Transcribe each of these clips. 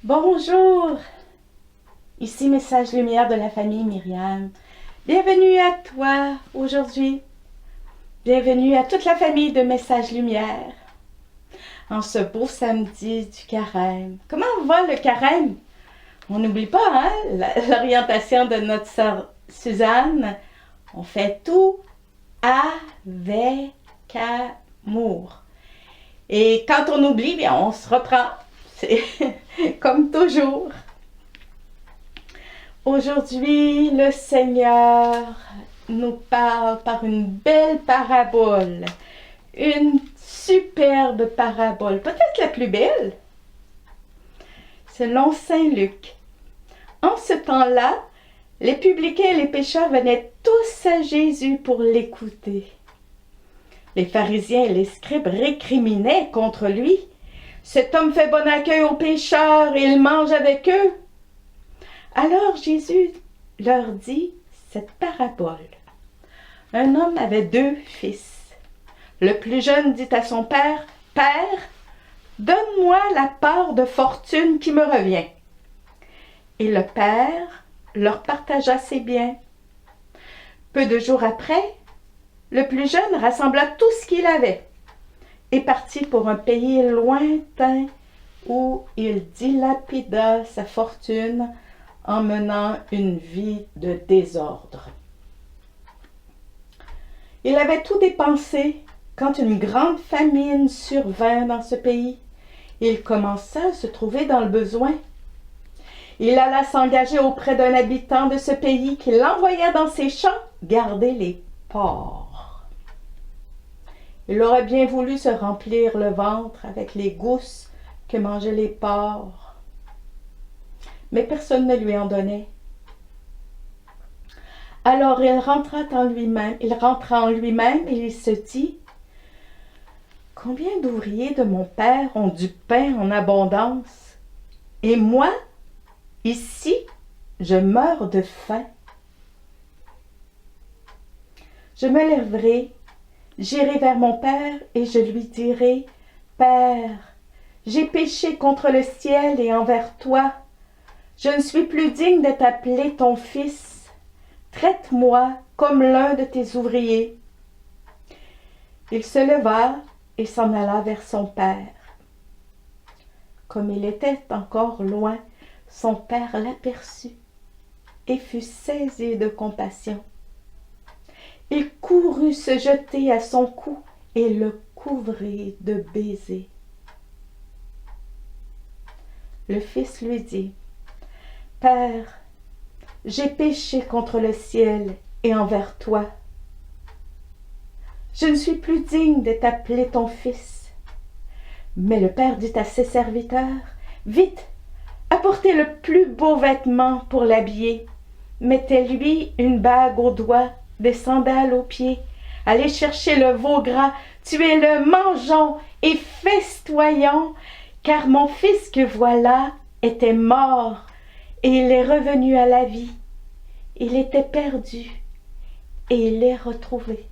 Bonjour, ici Message Lumière de la famille Myriam. Bienvenue à toi aujourd'hui. Bienvenue à toute la famille de Message Lumière. En ce beau samedi du carême. Comment va le carême? On n'oublie pas l'orientation de notre sœur Suzanne. On fait tout avec amour. Et quand on oublie, bien, on se reprend. C'est comme toujours. Aujourd'hui, le Seigneur nous parle par une belle parabole. Une superbe parabole, peut-être la plus belle. Selon Saint Luc. En ce temps-là, les publicains et les pécheurs venaient tous à Jésus pour l'écouter. Les pharisiens et les scribes récriminaient contre lui. Cet homme fait bon accueil aux pécheurs et il mange avec eux. Alors Jésus leur dit cette parabole. Un homme avait 2 fils. Le plus jeune dit à son père, « Père, donne-moi la part de fortune qui me revient. » Et le père leur partagea ses biens. Peu de jours après, le plus jeune rassembla tout ce qu'il avait et partit pour un pays lointain où il dilapida sa fortune en menant une vie de désordre. Il avait tout dépensé quand une grande famine survint dans ce pays. Il commença à se trouver dans le besoin. Il alla s'engager auprès d'un habitant de ce pays qui l'envoya dans ses champs garder les porcs. Il aurait bien voulu se remplir le ventre avec les gousses que mangeaient les porcs. Mais personne ne lui en donnait. Alors il rentra en lui-même et il se dit, « Combien d'ouvriers de mon père ont du pain en abondance, et moi, ici, je meurs de faim. Je me lèverai, j'irai vers mon père et je lui dirai, « Père, j'ai péché contre le ciel et envers toi. Je ne suis plus digne de t'appeler ton fils. Traite-moi comme l'un de tes ouvriers. » Il se leva et s'en alla vers son père. Comme il était encore loin, son père l'aperçut et fut saisi de compassion. Il courut se jeter à son cou et le couvrit de baisers. Le fils lui dit, « Père, j'ai péché contre le ciel et envers toi. Je ne suis plus digne de t'appeler ton fils. » Mais le père dit à ses serviteurs, « Vite, apportez le plus beau vêtement pour l'habiller. Mettez-lui une bague au doigt, des sandales aux pieds. Allez chercher le veau gras, tuez-le, mangeons et festoyons, car mon fils que voilà était mort et il est revenu à la vie. Il était perdu et il est retrouvé. »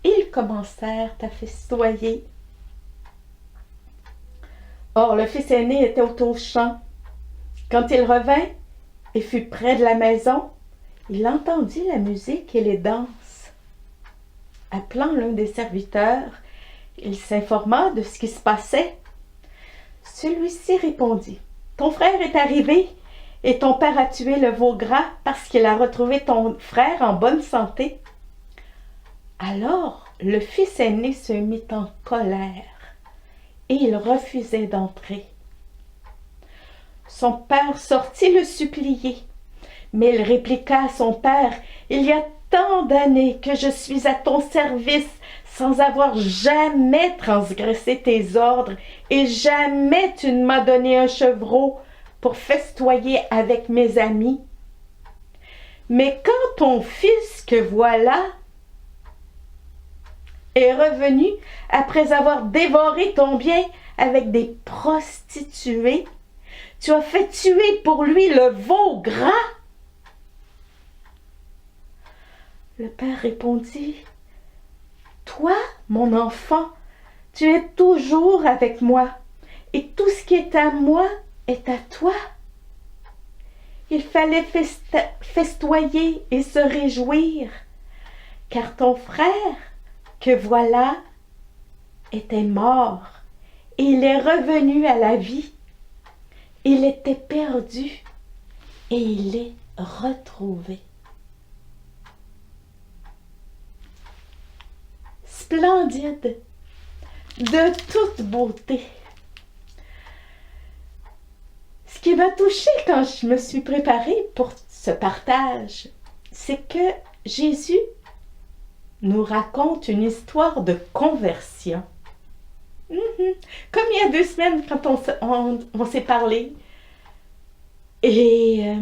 Ils commencèrent à festoyer. Or, le fils aîné était au champ. Quand il revint et fut près de la maison, il entendit la musique et les danses. Appelant l'un des serviteurs, il s'informa de ce qui se passait. Celui-ci répondit, « Ton frère est arrivé et ton père a tué le veau gras parce qu'il a retrouvé ton frère en bonne santé. » Alors le fils aîné se mit en colère et il refusait d'entrer. Son père sortit le supplier, mais il répliqua à son père, « Il y a tant d'années que je suis à ton service sans avoir jamais transgressé tes ordres et jamais tu ne m'as donné un chevreau pour festoyer avec mes amis. Mais quand ton fils que voilà est revenu après avoir dévoré ton bien avec des prostituées, tu as fait tuer pour lui le veau gras. » Le père répondit, « Toi, mon enfant, tu es toujours avec moi, et tout ce qui est à moi est à toi. Il fallait festoyer et se réjouir, car ton frère, que voilà, était mort, et il est revenu à la vie. Il était perdu, et il est retrouvé. Splendide, de toute beauté. Ce qui m'a touchée quand je me suis préparée pour ce partage, c'est que Jésus nous raconte une histoire de conversion. Comme il y a 2 semaines quand on s'est parlé. Et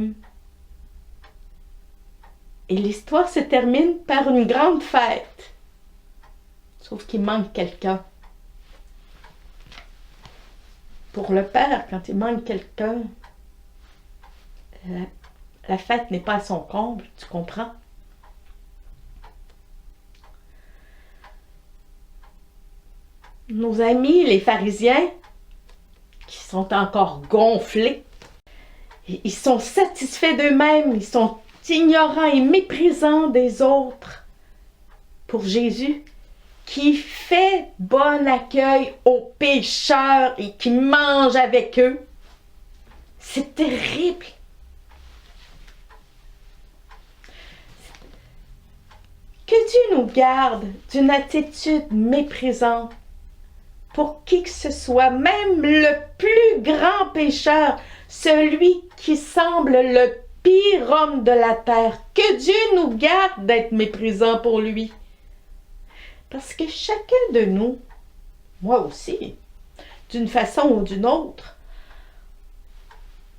l'histoire se termine par une grande fête. Sauf qu'il manque quelqu'un. Pour le père, quand il manque quelqu'un, la fête n'est pas à son comble, tu comprends? Nos amis, les pharisiens, qui sont encore gonflés, ils sont satisfaits d'eux-mêmes, ils sont ignorants et méprisants des autres. Pour Jésus, qui fait bon accueil aux pécheurs et qui mange avec eux, c'est terrible. Que Dieu nous garde d'une attitude méprisante pour qui que ce soit, même le plus grand pécheur, celui qui semble le pire homme de la terre. Que Dieu nous garde d'être méprisant pour lui. Parce que chacun de nous, moi aussi, d'une façon ou d'une autre,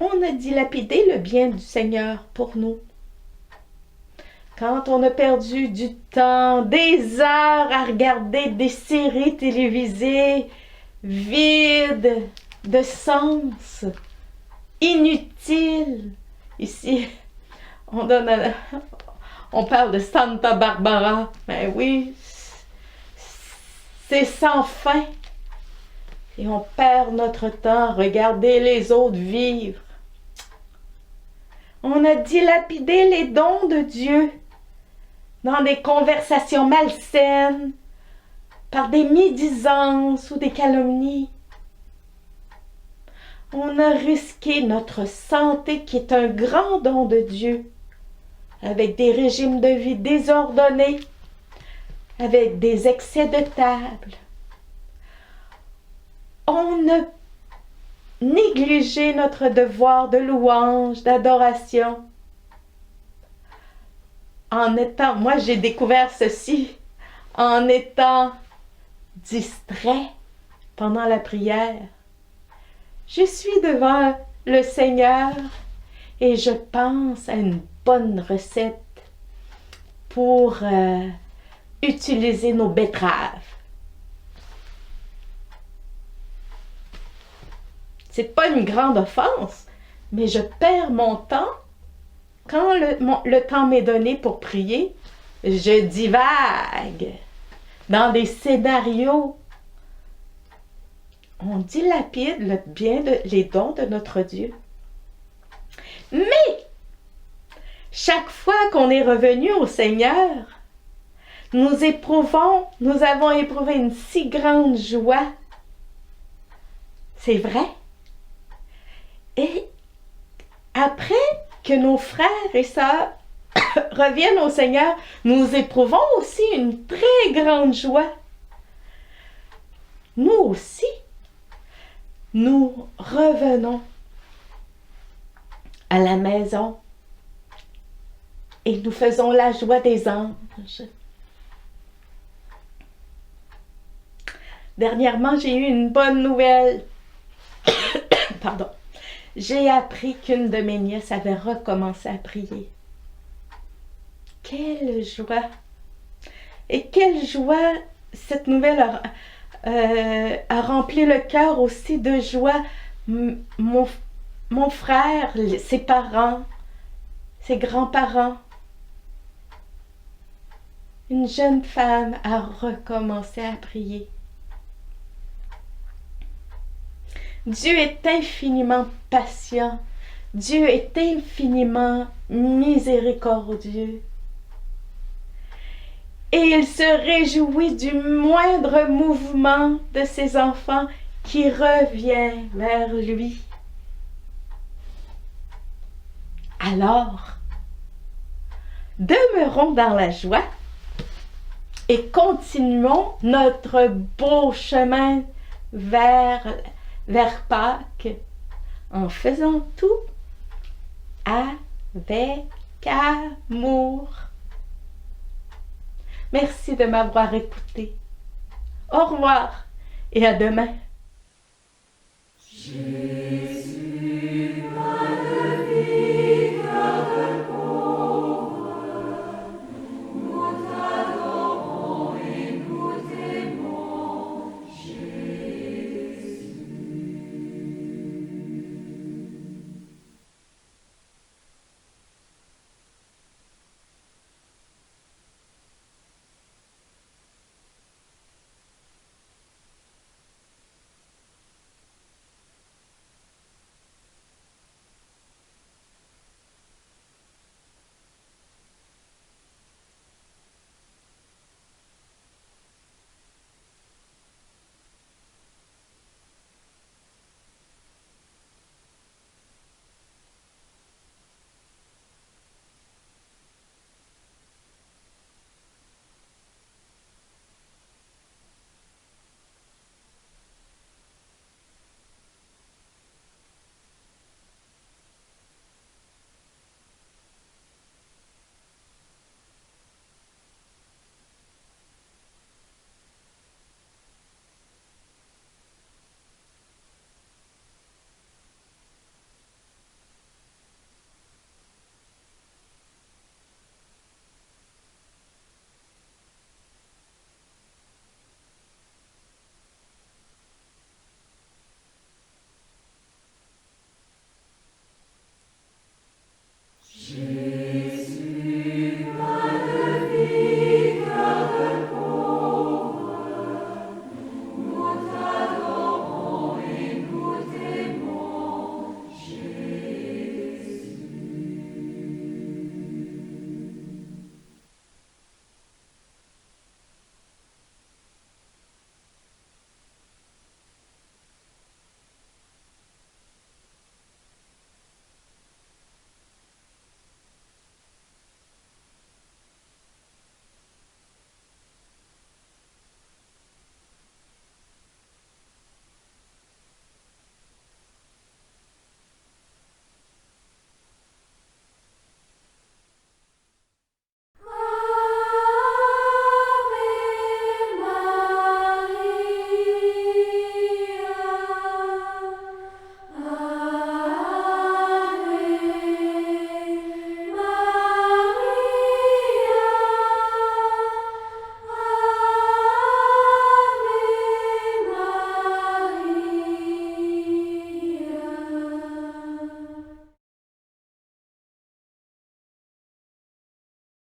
on a dilapidé le bien du Seigneur pour nous. Quand on a perdu du temps, des heures à regarder des séries télévisées vides de sens, inutiles. Ici, on parle de Santa Barbara. Ben oui, c'est sans fin. Et on perd notre temps à regarder les autres vivre. On a dilapidé les dons de Dieu dans des conversations malsaines, par des médisances ou des calomnies. On a risqué notre santé qui est un grand don de Dieu, avec des régimes de vie désordonnés, avec des excès de table. On a négligé notre devoir de louange, d'adoration. Moi j'ai découvert ceci, en étant distrait pendant la prière. Je suis devant le Seigneur et je pense à une bonne recette pour utiliser nos betteraves. C'est pas une grande offense, mais je perds mon temps. Quand le temps m'est donné pour prier, je divague dans des scénarios. On dilapide les dons de notre Dieu. Mais, chaque fois qu'on est revenu au Seigneur, nous avons éprouvé une si grande joie. C'est vrai. Et après que nos frères et sœurs reviennent au Seigneur, nous éprouvons aussi une très grande joie. Nous aussi, nous revenons à la maison et nous faisons la joie des anges. Dernièrement, j'ai eu une bonne nouvelle. Pardon. J'ai appris qu'une de mes nièces avait recommencé à prier. Quelle joie! Et quelle joie cette nouvelle a rempli le cœur aussi de joie. Mon frère, ses parents, ses grands-parents. Une jeune femme a recommencé à prier. Dieu est infiniment patient. Dieu est infiniment miséricordieux. Et il se réjouit du moindre mouvement de ses enfants qui revient vers lui. Alors, demeurons dans la joie et continuons notre beau chemin vers Pâques en faisant tout avec amour. Merci de m'avoir écouté. Au revoir et à demain. Jésus.